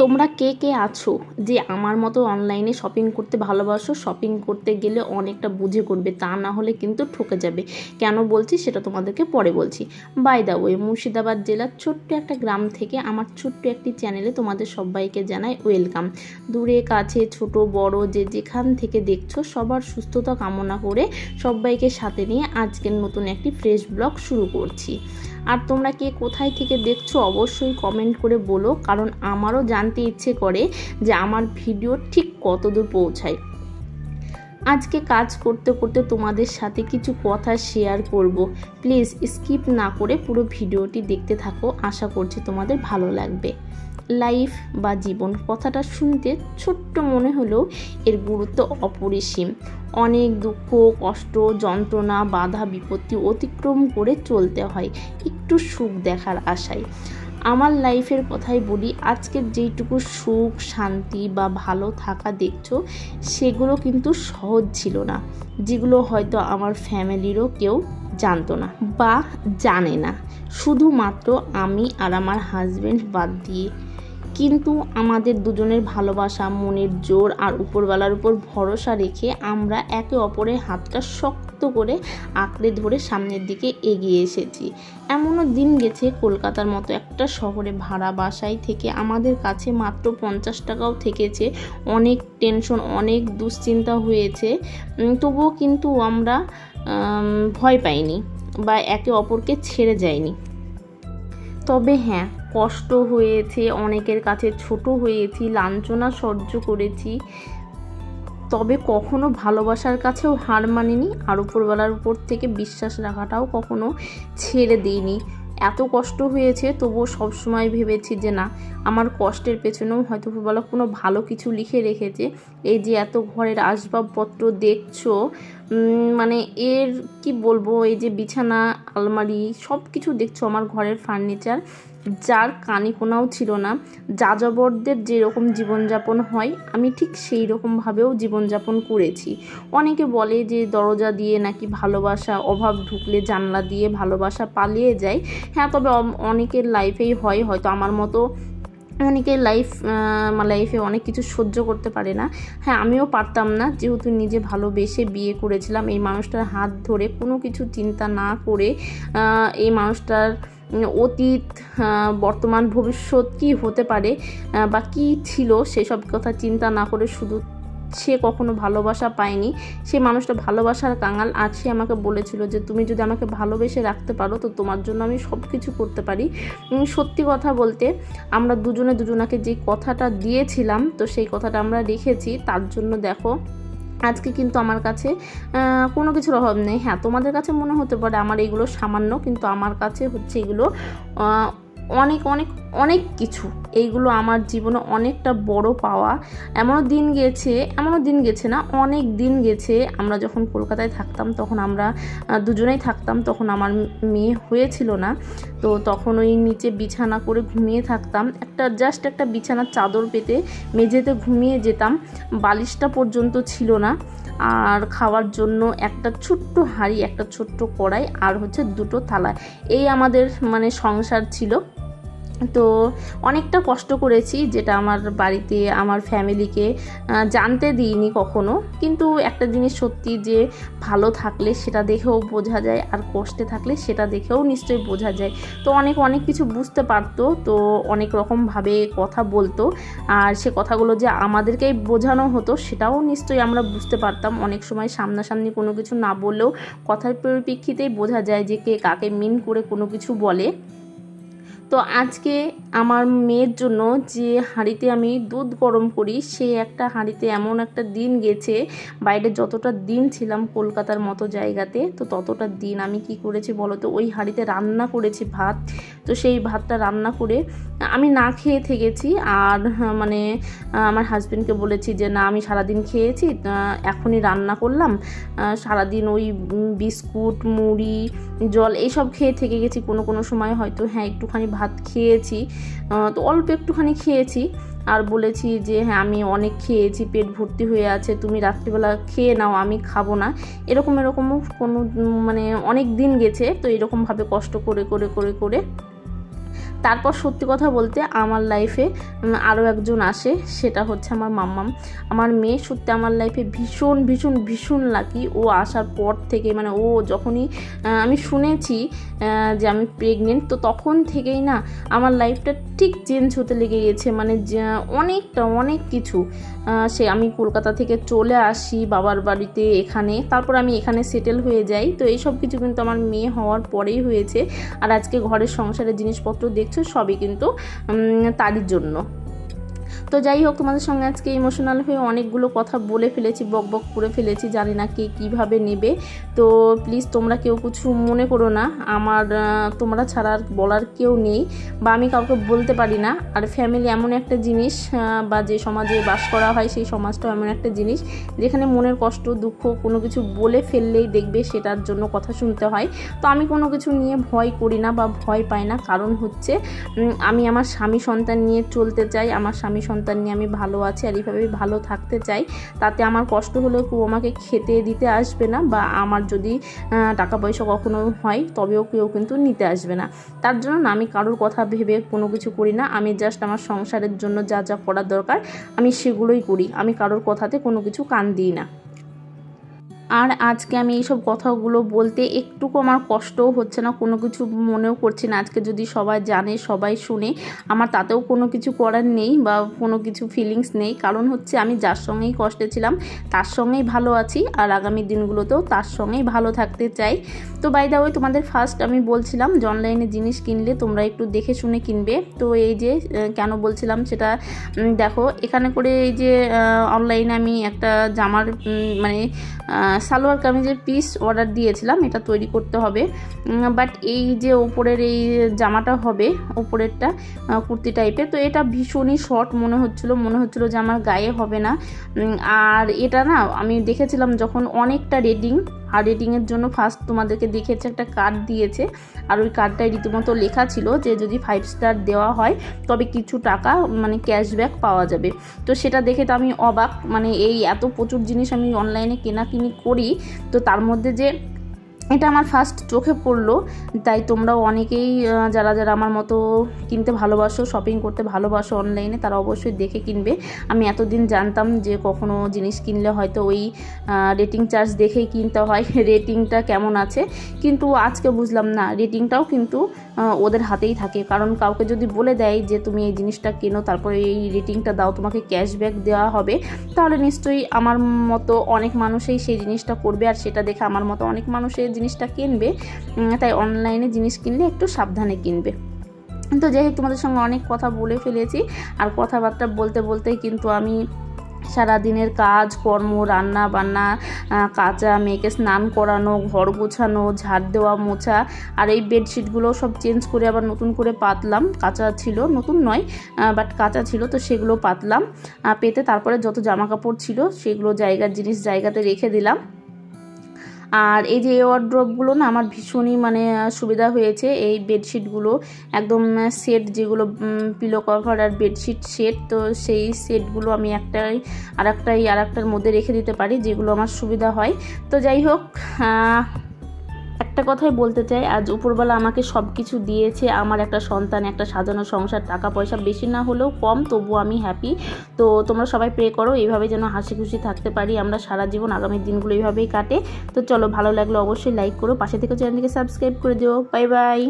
তোমরা কে কে আছো যে আমার মতো অনলাইনে শপিং করতে ভালোবাসো? শপিং করতে গেলে অনেকটা বুঝে করবে, তা না হলে কিন্তু ঠকে যাবে। কেন বলছি সেটা তোমাদেরকে পরে বলছি। বাই দ্য ওয়ে, মুর্শিদাবাদ জেলার ছোট্ট একটা গ্রাম থেকে আমার ছোট্ট একটি চ্যানেলে তোমাদের সবাইকে জানাই ওয়েলকাম। দূরে কাছে ছোট বড় যে যেখান থেকে দেখছো সবার সুস্থতা কামনা করে সবাইকে সাথে নিয়ে আজকের নতুন একটি ফ্রেশ ব্লগ শুরু করছি। আর তোমরা কে কোথায় থেকে দেখছো অবশ্যই কমেন্ট করে বলো, কারণ আমারও জানতে ইচ্ছে করে যে আমার ভিডিও ঠিক কতদূর পৌঁছায়। আজকে কাজ করতে করতে তোমাদের সাথে কিছু কথা শেয়ার করব। প্লিজ স্কিপ না করে পুরো ভিডিওটি দেখতে থাকো, আশা করছি তোমাদের ভালো লাগবে। লাইফ বা জীবন কথাটা শুনতে ছোট্ট মনে হলেও এর গুরুত্ব অপরিসীম। অনেক দুঃখ কষ্ট যন্ত্রণা বাধা বিপত্তি অতিক্রম করে চলতে হয় একটু সুখ দেখার আশায়। আমার লাইফের কথাই বলি, আজকের যেইটুকু সুখ শান্তি বা ভালো থাকা দেখছো সেগুলো কিন্তু সহজ ছিল না, যেগুলো হয়তো আমার ফ্যামিলিরও কেউ জানতো না বা জানে না, শুধুমাত্র আমি আর আমার হাজব্যান্ড বাদ দিয়ে। কিন্তু আমাদের দুজনের ভালোবাসা, মনের জোর আর উপরওয়ালার উপর ভরসা রেখে আমরা একে অপরের হাতটা শক্ত করে আঁকড়ে ধরে সামনের দিকে এগিয়ে এসেছি। এমনও দিন গেছে কলকাতার মতো একটা শহরে ভাড়া বাসায় থেকে আমাদের কাছে মাত্র 50 টাকাও থেকেছে। অনেক টেনশন অনেক দুশ্চিন্তা হয়েছে, তবুও কিন্তু আমরা ভয় পাইনি বা একে অপরকে ছেড়ে যাইনি। তবে হ্যাঁ, কষ্ট হয়েছে, অনেকের কাছে ছোট হয়েছি, লাঞ্ছনা সহ্য করেছি, তবে কখনো ভালোবাসার কাছেও হার মানিনি আর উপরওয়ালার উপর থেকে বিশ্বাস রাখাটাও কখনো ছেড়ে দিইনি। এত কষ্ট হয়েছে তবুও সবসময় ভেবেছি যে না, আমার কষ্টের পেছনেও হয়তো উপরওয়ালা কোনো ভালো কিছু লিখে রেখেছে। এই যে এত ঘরের আসবাবপত্র দেখছো, মানে এর কি বলবো, এই যে বিছানা আলমারি সব কিছু দেখছো, আমার ঘরের ফার্নিচার, যার কানি কোনাও ছিল না। যাযাবরদের যেরকম জীবনযাপন হয় আমি ঠিক সেই রকমভাবেও জীবনযাপন করেছি। অনেকে বলে যে দরজা দিয়ে নাকি ভালোবাসা, অভাব ঢুকলে জানলা দিয়ে ভালোবাসা পালিয়ে যায়। হ্যাঁ, তবে অনেকের লাইফেই হয়, হয়তো আমার মতো অনেকের লাইফে অনেক কিছু সহ্য করতে পারে না। হ্যাঁ, আমিও পারতাম না, যেহেতু নিজে ভালোবেসে বিয়ে করেছিলাম। এই মানুষটার হাত ধরে কোনো কিছু চিন্তা না করে, এই মানুষটার অতীত বর্তমান ভবিষ্যৎ কী হতে পারে বা কী ছিল সেসব কথা চিন্তা না করে, শুধু সে কখনো ভালোবাসা পায়নি, সে মানুষটা ভালোবাসার কাঙাল। আর সে আমাকে বলেছিল যে তুমি যদি আমাকে ভালোবেসে রাখতে পারো তো তোমার জন্য আমি সব কিছু করতে পারি। সত্যি কথা বলতে আমরা দুজনে দুজনাকে যে কথাটা দিয়েছিলাম তো সেই কথাটা আমরা রেখেছি। তার জন্য দেখো আজকে কিন্তু আমার কাছে কোনো কিছুর অভাব নেই। হ্যাঁ, তোমাদের কাছে মনে হতে পারে আমার এগুলো সামান্য, কিন্তু আমার কাছে হচ্ছে এগুলো অনেক অনেক অনেক কিছু। এইগুলো আমার জীবনে অনেকটা বড় পাওয়া। এমনও দিন গেছে না, অনেক দিন গেছে আমরা যখন কলকাতায় থাকতাম, তখন আমরা দুজনেই থাকতাম, তখন আমার মেয়ে হয়েছিল না। তো তখন ওই নিচে বিছানা করে ঘুমিয়ে থাকতাম, জাস্ট একটা বিছানার চাদর পেতে মেঝেতে ঘুমিয়ে যেতাম, বালিশটা পর্যন্ত ছিল না। আর খাওয়ার জন্য একটা ছোট্ট হাঁড়ি, একটা ছোট্ট কড়াই আর হচ্ছে 2টো থালা, এই আমাদের মানে সংসার ছিল। তো অনেকটা কষ্ট করেছি, যেটা আমার বাড়িতে আমার ফ্যামিলিকে জানতে দিইনি কখনো। কিন্তু একটা জিনিস সত্যি, যে ভালো থাকলে সেটা দেখেও বোঝা যায়, আর কষ্টে থাকলে সেটা দেখেও নিশ্চয়ই বোঝা যায়। তো অনেক কিছু বুঝতে পারতো, তো অনেক রকমভাবে কথা বলতো, আর সে কথাগুলো যে আমাদেরকেই বোঝানো হতো সেটাও নিশ্চয়ই আমরা বুঝতে পারতাম। অনেক সময় সামনাসামনি কোনো কিছু না বললেও কথার পরিপ্রেক্ষিতেই বোঝা যায় যে কে কাকে মিন করে কোনো কিছু বলে। তো আজকে আমার মেয়ের জন্য যে হাঁড়িতে আমি দুধ গরম করি, সেই একটা হাঁড়িতে এমন একটা দিন গেছে, বাইরে যতটা দিন ছিলাম কলকাতার মতো জায়গাতে, তো ততটা দিন আমি কি করেছি বলো তো, ওই হাঁড়িতে রান্না করেছি ভাত। তো সেই ভাতটা রান্না করে আমি না খেয়ে থেকেছি, আর মানে আমার হাজব্যান্ডকে বলেছি যে না, আমি সারাদিন খেয়েছি, এখনই রান্না করলাম। সারাদিন ওই বিস্কুট মুড়ি জল এইসব খেয়ে থেকে গেছি। কোনো সময় হয়তো হ্যাঁ একটুখানি ভাত খেয়েছি, তো অল্প একটুখানি খেয়েছি, আর বলেছি যে হ্যাঁ আমি অনেক খেয়েছি, পেট ভর্তি হয়ে আছে, তুমি রাত্রিবেলা খেয়ে নাও, আমি খাবো না। এরকমও কোনো মানে অনেক দিন গেছে। তো এরকমভাবে কষ্ট করে তারপর সত্যি কথা বলতে আমার লাইফে আরও একজন আসে, সেটা হচ্ছে আমার মাম্মাম, আমার মেয়ে। সত্যি আমার লাইফে ভীষণ ভীষণ ভীষণ লাকি। ও আসার পর থেকে মানে ও যখনই আমি শুনেছি যে আমি প্রেগনেন্ট, তো তখন থেকেই না আমার লাইফটা ঠিক চেঞ্জ হতে লেগে গেছে, মানে অনেক কিছু। সে আমি কলকাতা থেকে চলে আসি বাবার বাড়িতে এখানে, তারপর আমি এখানে সেটেল হয়ে যাই। তো এই সব কিছু কিন্তু আমার মেয়ে হওয়ার পরেই হয়েছে। আর আজকে ঘরের সংসারের জিনিসপত্র দেখছো সবই কিন্তু তারই জন্য। তো যাই হোক, তোমাদের সঙ্গে আজকে ইমোশনাল হয়ে অনেকগুলো কথা বলে ফেলেছি, বক করে ফেলেছি, জানি না কে কীভাবে নেবে। তো প্লিজ তোমরা কেউ কিছু মনে করো না, আমার তোমরা ছাড়া আর বলার কেউ নেই, বা আমি কাউকে বলতে পারি না। আর ফ্যামিলি এমন একটা জিনিস, বা যে সমাজে বাস করা হয় সেই সমাজটাও এমন একটা জিনিস যেখানে মনের কষ্ট দুঃখ কোনো কিছু বলে ফেললেই দেখবে সেটার জন্য কথা শুনতে হয়। তো আমি কোনো কিছু নিয়ে ভয় করি না বা ভয় পাই না, কারণ হচ্ছে আমি আমার স্বামী সন্তান নিয়ে চলতে চাই, আমার স্বামী সন্তান নিয়ে আমি ভালো আছি আর এইভাবেই ভালো থাকতে চাই। তাতে আমার কষ্ট হলেও কেউ আমাকে খেতে দিতে আসবে না, বা আমার যদি টাকা পয়সা কখনো হয় তবেও কেউ কিন্তু নিতে আসবে না। তার জন্য না আমি কারোর কথা ভেবে কোনো কিছু করি না। আমি জাস্ট আমার সংসারের জন্য যা যা করার দরকার আমি সেগুলোই করি, আমি কারোর কথাতে কোনো কিছু কান দিই না। আর আজকে আমি এইসব কথাগুলো বলতে একটুকু আমার কষ্টও হচ্ছে না, কোনো কিছু মনেও করছি না। আজকে যদি সবাই জানে সবাই শুনে আমার তাতেও কোনো কিছু করার নেই বা কোনো কিছু ফিলিংস নেই, কারণ হচ্ছে আমি যার সঙ্গেই কষ্টে ছিলাম তার সঙ্গেই ভালো আছি, আর আগামী দিনগুলোতেও তার সঙ্গেই ভালো থাকতে চাই। তো বাই দা ওয়ে, তোমাদের ফার্স্ট আমি বলছিলাম যে অনলাইনে জিনিস কিনলে তোমরা একটু দেখে শুনে কিনবে। তো এই যে কেন বলছিলাম সেটা দেখো, এখানে করে এই যে অনলাইনে আমি একটা জামার মানে সালোয়ার কামিজের পিস অর্ডার দিয়েছিলাম, এটা তৈরি করতে হবে। বাট এই যে ওপরের এই জামাটা হবে, ওপরেরটা কুর্তি টাইপের, তো এটা ভীষণই শর্ট মনে হচ্ছিল যে আমার গায়ে হবে না। আর এটা না আমি দেখেছিলাম যখন অনেকটা রেটিং, আর রেটিংয়ের জন্য ফার্স্ট তোমাদেরকে দেখেছে একটা কার্ড দিয়েছে, আর ওই কার্ডটায় রীতিমতো লেখা ছিল যে যদি 5 স্টার দেওয়া হয় তবে কিছু টাকা মানে ক্যাশব্যাক পাওয়া যাবে। তো সেটা দেখে তো আমি অবাক, মানে এই এত প্রচুর জিনিস আমি অনলাইনে কেনাকিনি করি, তো তার মধ্যে যে এটা আমার ফার্স্ট চোখে পড়লো। তাই তোমরাও অনেকেই যারা আমার মতো কিনতে ভালোবাসো, শপিং করতে ভালোবাসো অনলাইনে, তারা অবশ্যই দেখে কিনবে। আমি এতদিন জানতাম যে কখনো জিনিস কিনলে হয়তো ওই রেটিং চার্জ দেখেই কিনতে হয়, রেটিংটা কেমন আছে, কিন্তু আজকে বুঝলাম না, রেটিংটাও কিন্তু ওদের হাতেই থাকে। কারণ কাউকে যদি বলে দেয় যে তুমি এই জিনিসটা কেনো তারপরে এই রেটিংটা দাও, তোমাকে ক্যাশব্যাক দেওয়া হবে, তাহলে নিশ্চয়ই আমার মতো অনেক মানুষই সেই জিনিসটা করবে, আর সেটা দেখে আমার মতো অনেক মানুষের জিনিসটা কিনবে। তাই অনলাইনে জিনিস কিনলে একটু সাবধানে কিনবে। তো যাই হোক, তোমাদের সঙ্গে অনেক কথা বলে ফেলেছি, আর কথাবার্তা বলতে বলতেই কিন্তু আমি সারাদিনের কাজ কর্ম, রান্না বান্না, কাচা, মেয়েকে স্নান করানো, ঘর গোছানো, ঝাড় দেওয়া, মোছা, আর এই বেডশিটগুলো সব চেঞ্জ করে আবার নতুন করে পাতলাম। কাঁচা ছিল, নতুন নয় বাট কাঁচা ছিল, তো সেগুলো পাতলাম, পেতে তারপরে যত জামা কাপড় ছিল সেগুলো জিনিস জায়গাতে রেখে দিলাম। আর এই যে ওয়ার্ড্রপগুলো না আমার ভীষণই মানে সুবিধা হয়েছে, এই বেডশিটগুলো একদম সেট, যেগুলো পিলো কভার আর বেডশিট সেট, তো সেই সেটগুলো আমি আরেকটার মধ্যে রেখে দিতে পারি, যেগুলো আমার সুবিধা হয়। তো যাই হোক, একটা কথাই বলতে চাই, আজ উপরবেলা আমাকে সব কিছু দিয়েছে, আমার একটা সন্তান, একটা সাজানো সংসার, টাকা পয়সা বেশি না হলেও কম, তবুও আমি হ্যাপি। তো তোমরা সবাই প্রে করো এইভাবে যেন হাসি খুশি থাকতে পারি আমরা সারা জীবন, আগামী দিনগুলো এইভাবেই কাটে। তো চলো, ভালো লাগলে অবশ্যই লাইক করো, পাশে থেকে চ্যানেলটিকে সাবস্ক্রাইব করে দিও। Bye bye.